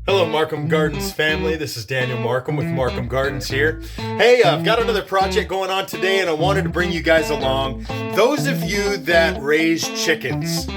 Hello, Markham Gardens family. This is Daniel Markham with Markham Gardens here. Hey, I've got another project going on today and I wanted to bring you guys along. Those of you that raise chickens,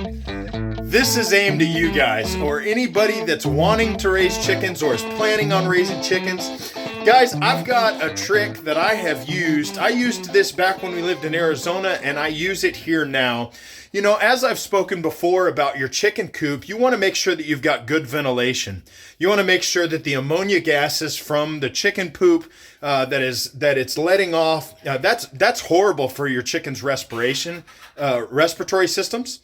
this is aimed at you guys, or anybody that's wanting to raise chickens or is planning on raising chickens. Guys, I've got a trick that I have used. I used this back when we lived in Arizona and I use it here now. You know, as I've spoken before about your chicken coop, you want to make sure that you've got good ventilation. You want to make sure that the ammonia gases from the chicken poop that it's letting off, that's horrible for your chicken's respiratory systems.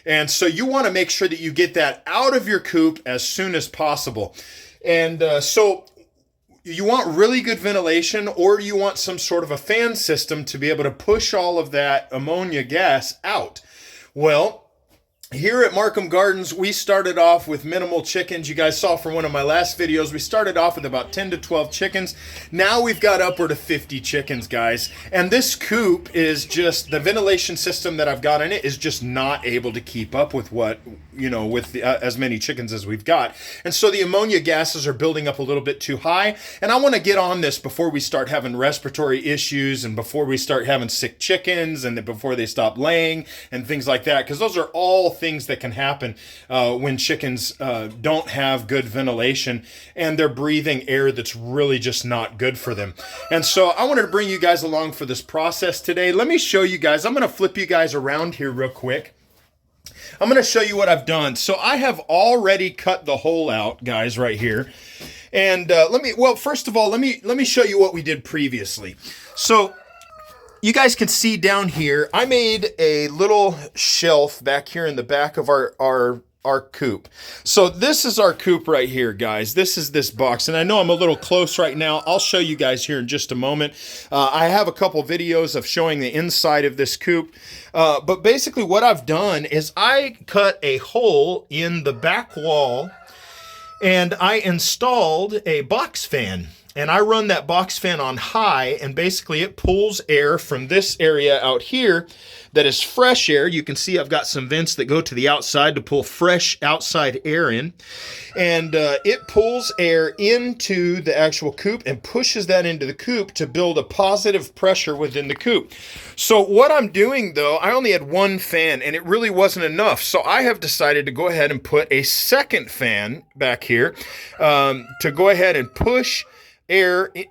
And so you want to make sure that you get that out of your coop as soon as possible. And so you want really good ventilation, or you want some sort of a fan system to be able to push all of that ammonia gas out. Well, here at Markham Gardens, we started off with minimal chickens. You guys saw from one of my last videos, we started off with about 10 to 12 chickens. Now we've got upward of 50 chickens, guys. And this coop is just, the ventilation system that I've got in it is just not able to keep up with as many chickens as we've got. And so the ammonia gases are building up a little bit too high. And I want to get on this before we start having respiratory issues and before we start having sick chickens and before they stop laying and things like that. Because those are all things that can happen when chickens don't have good ventilation and they're breathing air that's really just not good for them. And so I wanted to bring you guys along for this process today. Let me show you guys. I'm going to flip you guys around here real quick. I'm going to show you what I've done. So I have already cut the hole out, guys, right here. And first of all, let me show you what we did previously. So you guys can see down here, I made a little shelf back here in the back of our coop. So this is our coop right here, guys. This is this box. And I know I'm a little close right now. I'll show you guys here in just a moment. I have a couple videos of showing the inside of this coop. But basically what I've done is I cut a hole in the back wall and I installed a box fan. And I run that box fan on high, and basically it pulls air from this area out here that is fresh air. You can see I've got some vents that go to the outside to pull fresh outside air in. And it pulls air into the actual coop and pushes that into the coop to build a positive pressure within the coop. So what I'm doing, though, I only had one fan, and it really wasn't enough. So I have decided to go ahead and put a second fan back here to go ahead and push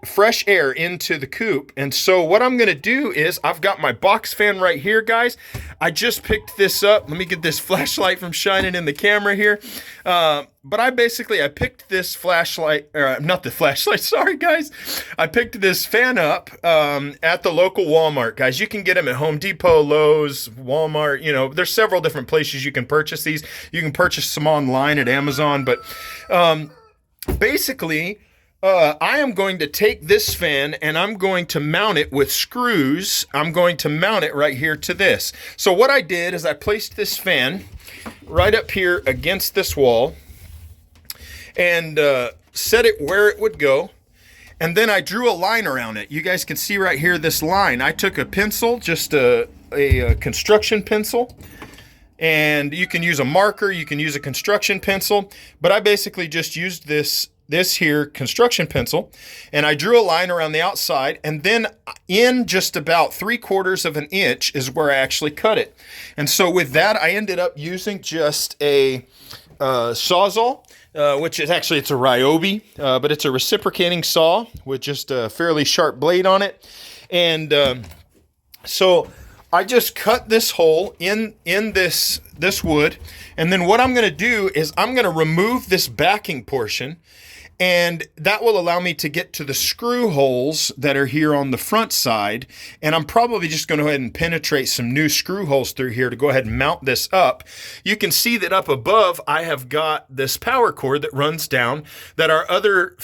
fresh air into the coop. And so what I'm going to do is I've got my box fan right here, guys. I just picked this up. Let me get this flashlight from shining in the camera here. But I picked this not the flashlight, sorry guys. I picked this fan up at the local Walmart, guys. You can get them at Home Depot, Lowe's, Walmart. There's several different places you can purchase these. You can purchase some online at Amazon, but basically, I am going to take this fan and I'm going to mount it with screws. I'm going to mount it right here to this. So what I did is I placed this fan right up here against this wall and set it where it would go. And then I drew a line around it. You guys can see right here this line. I took a pencil, just a construction pencil. And you can use a marker, you can use a construction pencil. But I basically just used this here construction pencil, and I drew a line around the outside, and then in just about 3/4 of an inch is where I actually cut it. And so with that, I ended up using just a Sawzall, which is actually, it's a Ryobi, but it's a reciprocating saw with just a fairly sharp blade on it. And so I just cut this hole in this wood, and then what I'm going to do is I'm going to remove this backing portion, and that will allow me to get to the screw holes that are here on the front side. And I'm probably just going to go ahead and penetrate some new screw holes through here to go ahead and mount this up. You can see that up above, I have got this power cord that runs down that our other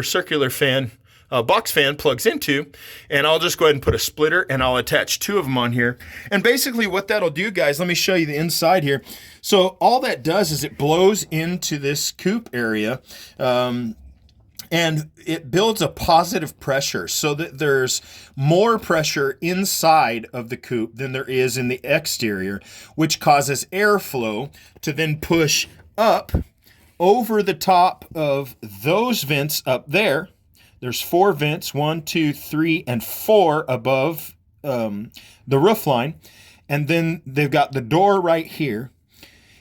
circular fan, box fan plugs into, and I'll just go ahead and put a splitter and I'll attach two of them on here. And basically what that'll do, guys, let me show you the inside here. So all that does is it blows into this coop area, and it builds a positive pressure so that there's more pressure inside of the coop than there is in the exterior, which causes airflow to then push up over the top of those vents up there, there's 4 vents, 1, 2, 3, and 4 above the roof line. And then they've got the door right here.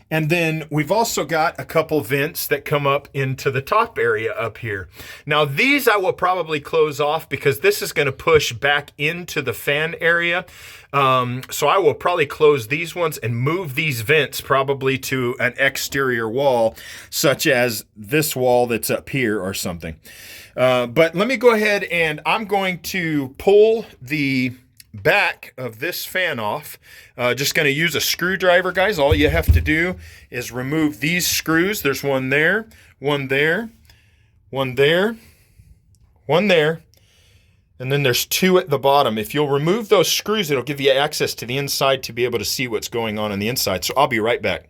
And then we've also got a couple vents that come up into the top area up here. Now these I will probably close off because this is going to push back into the fan area. So I will probably close these ones and move these vents probably to an exterior wall, such as this wall that's up here or something. But let me go ahead and I'm going to pull the back of this fan off. Just going to use a screwdriver, guys. All you have to do is remove these screws. There's one there, one there, one there, one there, and then there's 2 at the bottom. If you'll remove those screws, it'll give you access to the inside to be able to see what's going on the inside. So I'll be right back.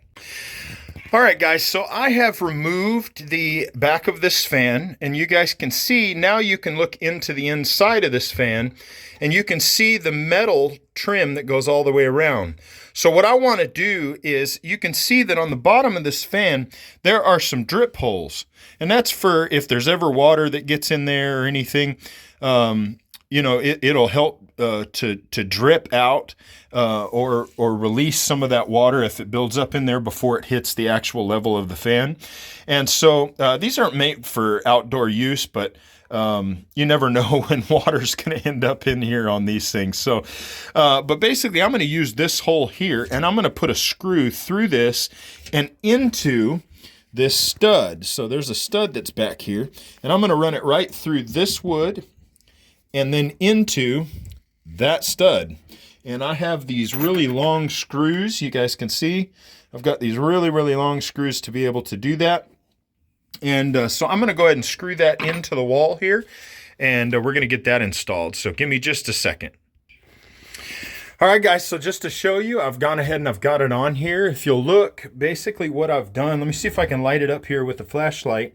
All right, guys, so I have removed the back of this fan, and you guys can see, now you can look into the inside of this fan, and you can see the metal trim that goes all the way around. So what I want to do is, you can see that on the bottom of this fan, there are some drip holes, and that's for if there's ever water that gets in there or anything, you know, it'll help to drip out or release some of that water if it builds up in there before it hits the actual level of the fan. And so these aren't made for outdoor use, but you never know when water's going to end up in here on these things. So, but basically I'm going to use this hole here, and I'm going to put a screw through this and into this stud. So there's a stud that's back here, and I'm going to run it right through this wood and then into that stud. And I have these really long screws. You guys can see I've got these really, really long screws to be able to do that. And so I'm going to go ahead and screw that into the wall here, and we're going to get that installed. So give me just a second. All right, guys, so just to show you, I've gone ahead and I've got it on here. If you'll look, basically what I've done, let me see if I can light it up here with the flashlight.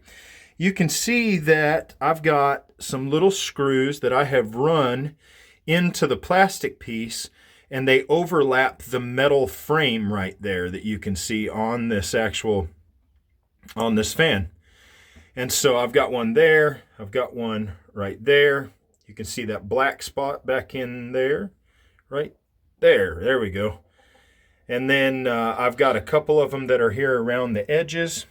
You can see that I've got some little screws that I have run into the plastic piece, and they overlap the metal frame right there that you can see on this on this fan. And so I've got one there, I've got one right there. You can see that black spot back in there, right there. There we go. And then I've got a couple of them that are here around the edges.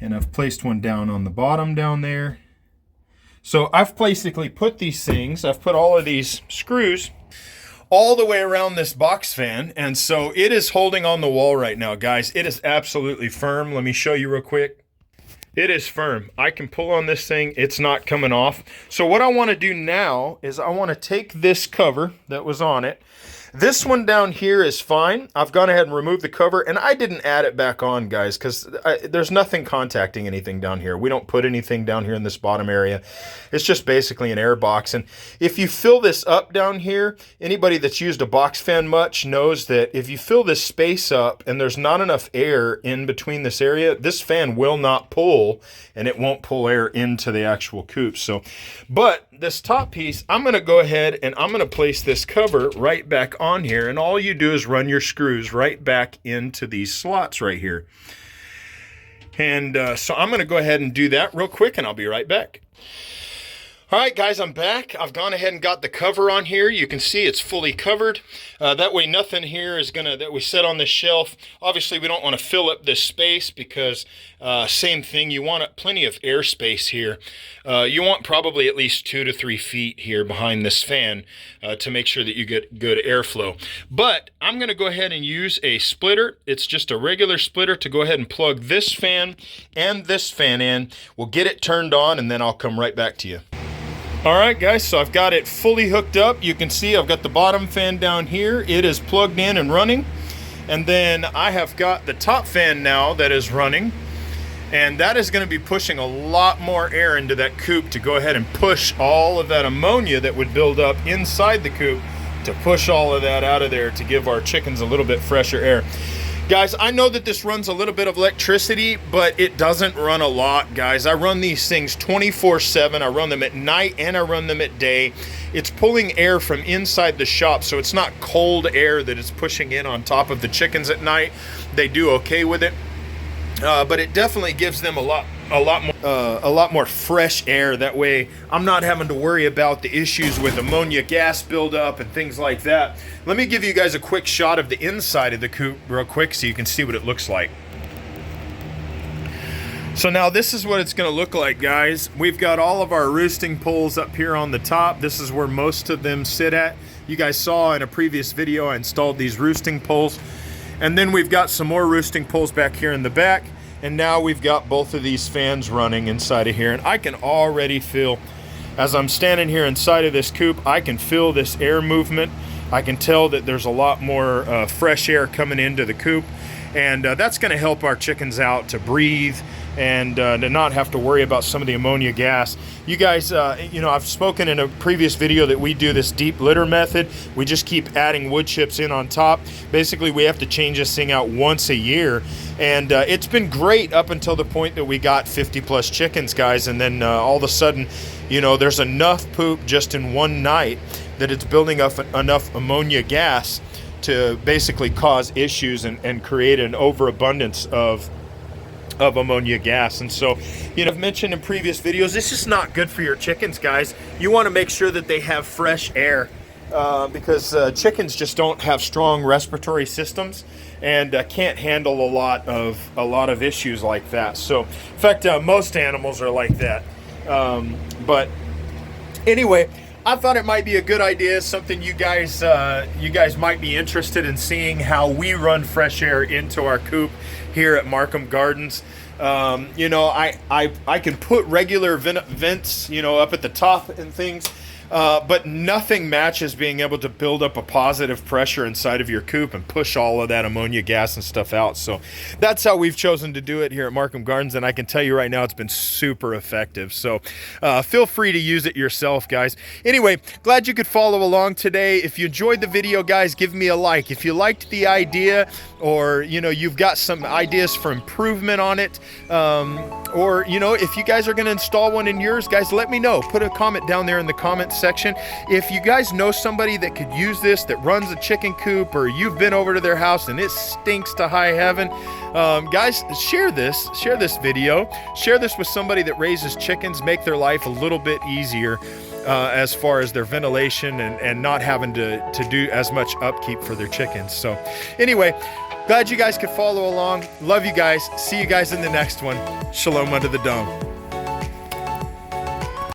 And I've placed one down on the bottom down there. So I've basically put these things, I've put all of these screws all the way around this box fan. And so it is holding on the wall right now, guys. It is absolutely firm. Let me show you real quick. It is firm. I can pull on this thing. It's not coming off. So what I want to do now is I want to take this cover that was on it. This one down here is fine. I've gone ahead and removed the cover, and I didn't add it back on, guys, because there's nothing contacting anything down here. We don't put anything down here in this bottom area. It's just basically an air box. And if you fill this up down here, anybody that's used a box fan much knows that if you fill this space up and there's not enough air in between this area, this fan will not pull, and it won't pull air into the actual coop. So, but this top piece, I'm going to go ahead and I'm going to place this cover right back on here, and all you do is run your screws right back into these slots right here. And so I'm going to go ahead and do that real quick, and I'll be right back. All right, guys, I'm back. I've gone ahead and got the cover on here. You can see it's fully covered. That way nothing here is that we set on this shelf. Obviously, we don't want to fill up this space because same thing, you want plenty of air space here. You want probably at least 2 to 3 feet here behind this fan to make sure that you get good airflow. But I'm going to go ahead and use a splitter. It's just a regular splitter to go ahead and plug this fan and this fan in. We'll get it turned on, and then I'll come right back to you. All right, guys, so I've got it fully hooked up. You can see I've got the bottom fan down here. It is plugged in and running. And then I have got the top fan now that is running. And that is going to be pushing a lot more air into that coop to go ahead and push all of that ammonia that would build up inside the coop, to push all of that out of there to give our chickens a little bit fresher air. Guys, I know that this runs a little bit of electricity, but it doesn't run a lot, guys. I run these things 24/7. I run them at night and I run them at day. It's pulling air from inside the shop, so it's not cold air that is pushing in on top of the chickens at night. They do okay with it. but it definitely gives them a lot more fresh air. That way I'm not having to worry about the issues with ammonia gas buildup and things like that. Let me give you guys a quick shot of the inside of the coop real quick so you can see what it looks like. So now this is what it's going to look like, guys. We've got all of our roosting poles up here on the top. This is where most of them sit at. You guys saw in a previous video I installed these roosting poles. And then we've got some more roosting poles back here in the back. And now we've got both of these fans running inside of here. And I can already feel, as I'm standing here inside of this coop, I can feel this air movement. I can tell that there's a lot more fresh air coming into the coop. And that's going to help our chickens out to breathe and to not have to worry about some of the ammonia gas. You guys, you know, I've spoken in a previous video that we do this deep litter method. We just keep adding wood chips in on top. Basically, we have to change this thing out once a year. And it's been great up until the point that we got 50 plus chickens, guys. And then all of a sudden, you know, there's enough poop just in one night that it's building up enough ammonia gas to basically cause issues and create an overabundance of ammonia gas. And so, you know, I've mentioned in previous videos, this is not good for your chickens, guys. You want to make sure that they have fresh air because chickens just don't have strong respiratory systems and can't handle a lot of issues like that. So, in fact, most animals are like that. But anyway, I thought it might be a good idea, something you guys might be interested in seeing how we run fresh air into our coop here at Markham Gardens. You know, I can put regular vents, you know, up at the top and things, but nothing matches being able to build up a positive pressure inside of your coop and push all of that ammonia gas and stuff out. So that's how we've chosen to do it here at Markham Gardens, and I can tell you right now it's been super effective. So feel free to use it yourself, guys. Anyway, glad you could follow along today. If you enjoyed the video, guys, give me a like. If you liked the idea, or you know, you've got some ideas for improvement on it, or you know, if you guys are going to install one in yours, guys, let me know. Put a comment down there in the comments section. If you guys know somebody that could use this, that runs a chicken coop, or you've been over to their house and it stinks to high heaven, guys, share this video, share this with somebody that raises chickens, make their life a little bit easier as far as their ventilation and not having to do as much upkeep for their chickens. So anyway, glad you guys could follow along. Love you guys. See you guys in the next one. Shalom under the dome.